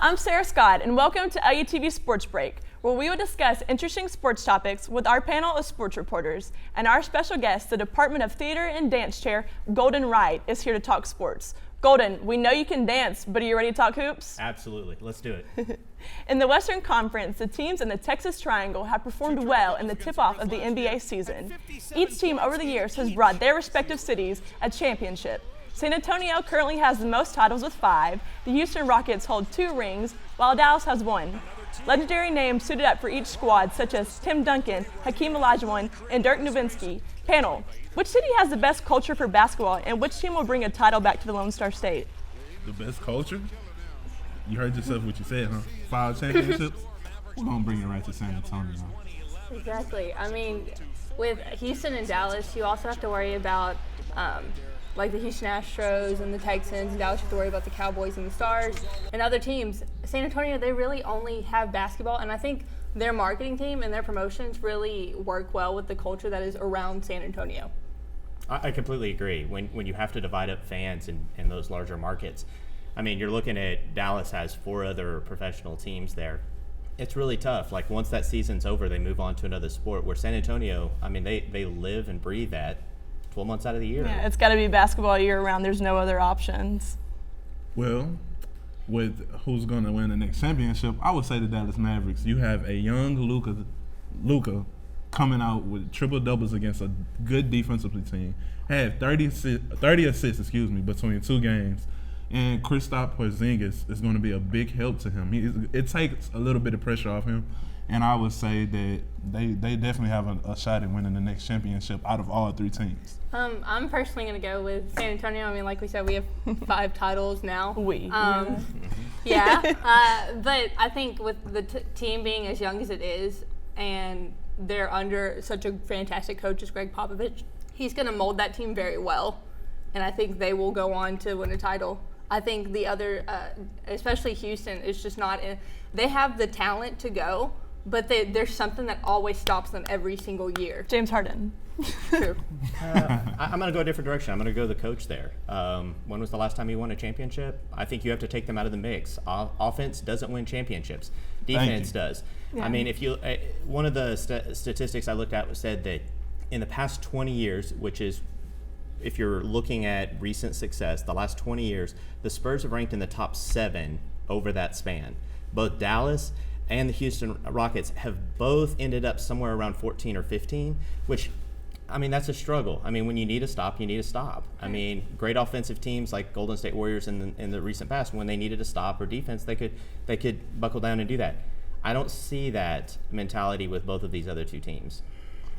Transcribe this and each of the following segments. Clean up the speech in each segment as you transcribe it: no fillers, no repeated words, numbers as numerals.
I'm Sara Scott, and welcome to LUTV Sports Break, where we will discuss interesting sports topics with our panel of sports reporters. And our special guest, the Department of Theater and Dance Chair, Golden Wright, is here to talk sports. Golden, we know you can dance, but are you ready to talk hoops? Absolutely. Let's do it. In the Western Conference, the teams in the Texas Triangle have performed well in the tip-off of the NBA season. Each team over the years has brought their respective cities a championship. San Antonio currently has the most titles with 5. The Houston Rockets hold 2 rings, while Dallas has 1. Legendary names suited up for each squad, such as Tim Duncan, Hakeem Olajuwon, and Dirk Nowitzki. Panel, which city has the best culture for basketball, and which team will bring a title back to the Lone Star State? The best culture? You heard yourself what you said, huh? 5 championships? We're going to bring it right to San Antonio. Exactly. I mean, with Houston and Dallas, you also have to worry about like the Houston Astros and the Texans, and Dallas you have to worry about the Cowboys and the Stars and other teams. San Antonio, they really only have basketball, and I think their marketing team and their promotions really work well with the culture that is around San Antonio. I completely agree. When you have to divide up fans in those larger markets, I mean, you're looking at Dallas has 4 other professional teams there. It's really tough. Like, once that season's over, they move on to another sport, where San Antonio, I mean, they live and breathe that 12 months out of the year. Yeah, it's got to be basketball year-round. There's no other options. Well, with who's going to win the next championship, I would say the Dallas Mavericks. You have a young Luka coming out with triple doubles against a good defensive team. Had 30 assists, between 2 games. And Kristaps Porzingis is going to be a big help to him. It takes a little bit of pressure off him. And I would say that they definitely have a shot at winning the next championship out of all 3 teams. I'm personally going to go with San Antonio. I mean, like we said, we have 5 titles now. Yeah. But I think with the team being as young as it is, and they're under such a fantastic coach as Greg Popovich, he's going to mold that team very well. And I think they will go on to win a title. I think the other, especially Houston, is just not in. They have the talent to go, but there's something that always stops them every single year. James Harden. True. I'm going to go a different direction. I'm going to go the coach there. When was the last time he won a championship? I think you have to take them out of the mix. Offense doesn't win championships. Defense does. Yeah. I mean, if you one of the statistics I looked at said that in the past 20 years, which is if you're looking at recent success, the last 20 years, the Spurs have ranked in the top 7 over that span. Both Dallas and the Houston Rockets have both ended up somewhere around 14 or 15, which, I mean, that's a struggle. I mean, when you need a stop, you need a stop. I mean, great offensive teams like Golden State Warriors in the recent past, when they needed a stop or defense, they could buckle down and do that. I don't see that mentality with both of these other 2 teams.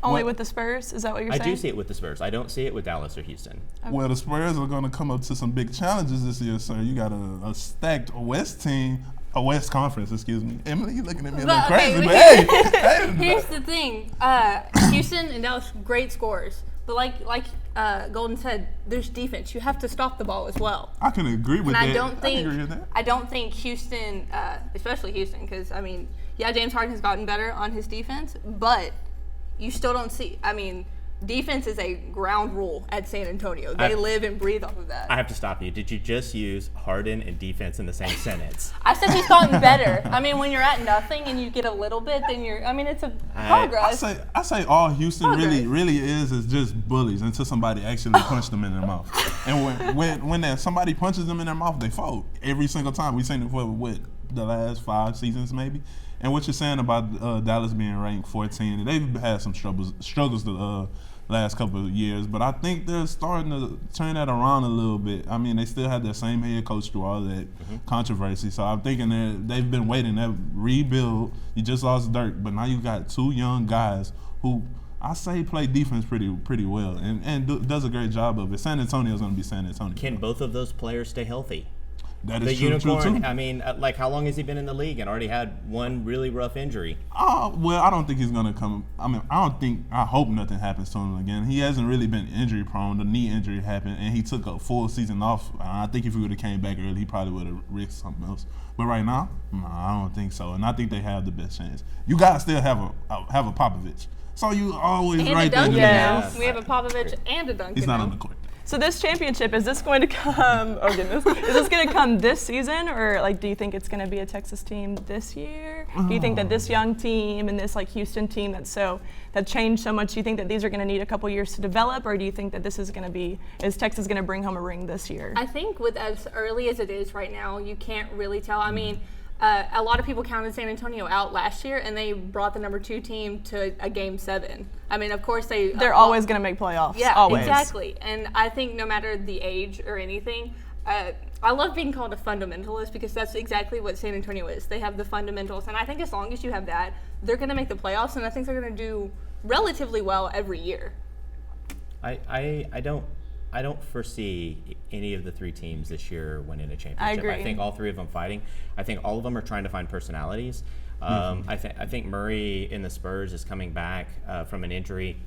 Only with the Spurs? Is that what you're saying? I do see it with the Spurs. I don't see it with Dallas or Houston. Okay. Well, the Spurs are going to come up to some big challenges this year, sir. You got a stacked West team, a West Conference, Emily, you looking at me like crazy, but hey. Here's the thing. Houston and Dallas, great scores. But like Golden said, there's defense. You have to stop the ball as well. I can agree with that. I don't think Houston, especially Houston, because, I mean, yeah, James Harden has gotten better on his defense, but you still don't see. I mean, defense is a ground rule at San Antonio. They live and breathe off of that. I have to stop you. Did you just use Harden and defense in the same sentence? I said he's gotten better. I mean, when you're at nothing and you get a little bit, then it's a progress. I say all Houston really is just bullies until somebody actually punched them in their mouth. And when somebody punches them in their mouth, they fold every single time. We've seen it for the last 5 seasons maybe. And what you're saying about Dallas being ranked 14, they've had some struggles the last couple of years, but I think they're starting to turn that around a little bit. I mean, they still have their same head coach through all that controversy, so I'm thinking they've been waiting. That rebuild, you just lost Dirk, but now you got 2 young guys who I say play defense pretty well and does a great job of it. San Antonio's going to be San Antonio. Can both of those players stay healthy? That is the true, unicorn. true too. I mean, like, how long has he been in the league and already had one really rough injury? Well, I don't think he's gonna come. I mean, I hope nothing happens to him again. He hasn't really been injury prone. The knee injury happened, and he took a full season off. I think if he would have came back early, he probably would have risked something else. But right now, no, I don't think so. And I think they have the best chance. You guys still have a Popovich, so you always and right a Duncan there. now. We have a Popovich and a Duncan. He's not now. on the court. So this championship, is this going to come, oh goodness, is this going to come this season, or like do you think it's going to be a Texas team this year? Do you think that this young team and this like Houston team that changed so much, do you think that these are going to need a couple years to develop, or do you think that this is Texas going to bring home a ring this year? I think with as early as it is right now, you can't really tell. I mean, a lot of people counted San Antonio out last year, and they brought the number 2 team to a Game 7. I mean, of course they're always going to make playoffs. Yeah, always. Exactly. And I think no matter the age or anything, I love being called a fundamentalist because that's exactly what San Antonio is. They have the fundamentals, and I think as long as you have that, they're going to make the playoffs, and I think they're going to do relatively well every year. I don't foresee any of the 3 teams this year winning a championship. I agree. I think all 3 of them fighting. I think all of them are trying to find personalities. I think Murray in the Spurs is coming back from an injury,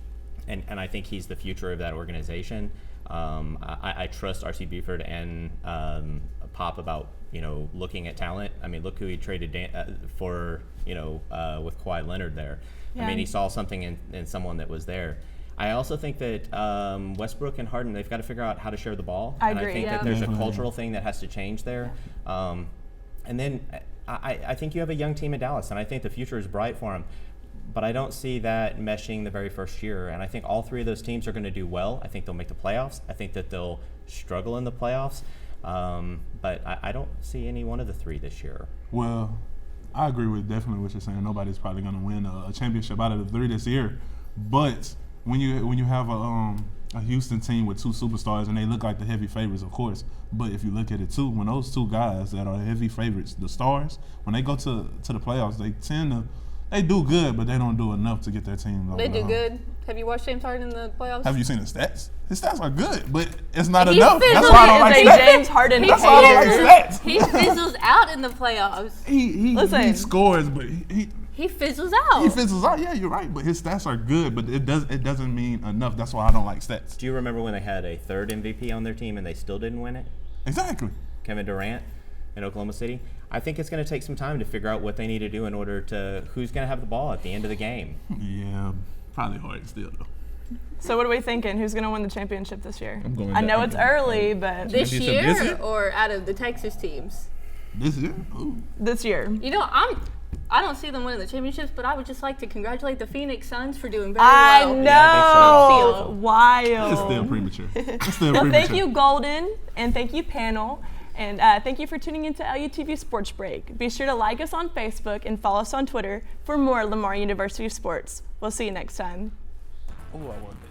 and I think he's the future of that organization. I trust R.C. Buford and Pop about looking at talent. I mean, look who he traded for with Kawhi Leonard there. Yeah. I mean, he saw something in someone that was there. I also think that Westbrook and Harden, they've got to figure out how to share the ball. I agree. I think that there's a cultural thing that has to change there. And then I think you have a young team in Dallas, and I think the future is bright for them. But I don't see that meshing the very first year. And I think all 3 of those teams are going to do well. I think they'll make the playoffs. I think that they'll struggle in the playoffs. But I don't see any one of the 3 this year. Well, I agree with definitely what you're saying. Nobody's probably going to win a championship out of the 3 this year. But when you have a Houston team with 2 superstars and they look like the heavy favorites, of course. But if you look at it too, when those 2 guys that are heavy favorites, the stars, when they go to the playoffs, they do good, but they don't do enough to get their team over. They do good. Have you watched James Harden in the playoffs? Have you seen his stats? His stats are good, but it's not enough. That's why I don't like stats. James Harden That's why I don't like stats. He fizzles out in the playoffs. He scores, but he fizzles out. He fizzles out. Yeah, you're right. But his stats are good, but it doesn't mean enough. That's why I don't like stats. Do you remember when they had a 3rd MVP on their team and they still didn't win it? Exactly. Kevin Durant in Oklahoma City. I think it's going to take some time to figure out what they need to do in order to who's going to have the ball at the end of the game. Yeah, probably hard still though. So what are we thinking? Who's going to win the championship this year? I know it's early, but this year or out of the Texas teams? This year. Ooh. This year. I don't see them winning the championships, but I would just like to congratulate the Phoenix Suns for doing very well. well. I know. Yeah, wild. It's still premature. Well, thank you, Golden, and thank you, panel. And thank you for tuning into LUTV Sports Break. Be sure to like us on Facebook and follow us on Twitter for more Lamar University sports. We'll see you next time. Oh, I want that.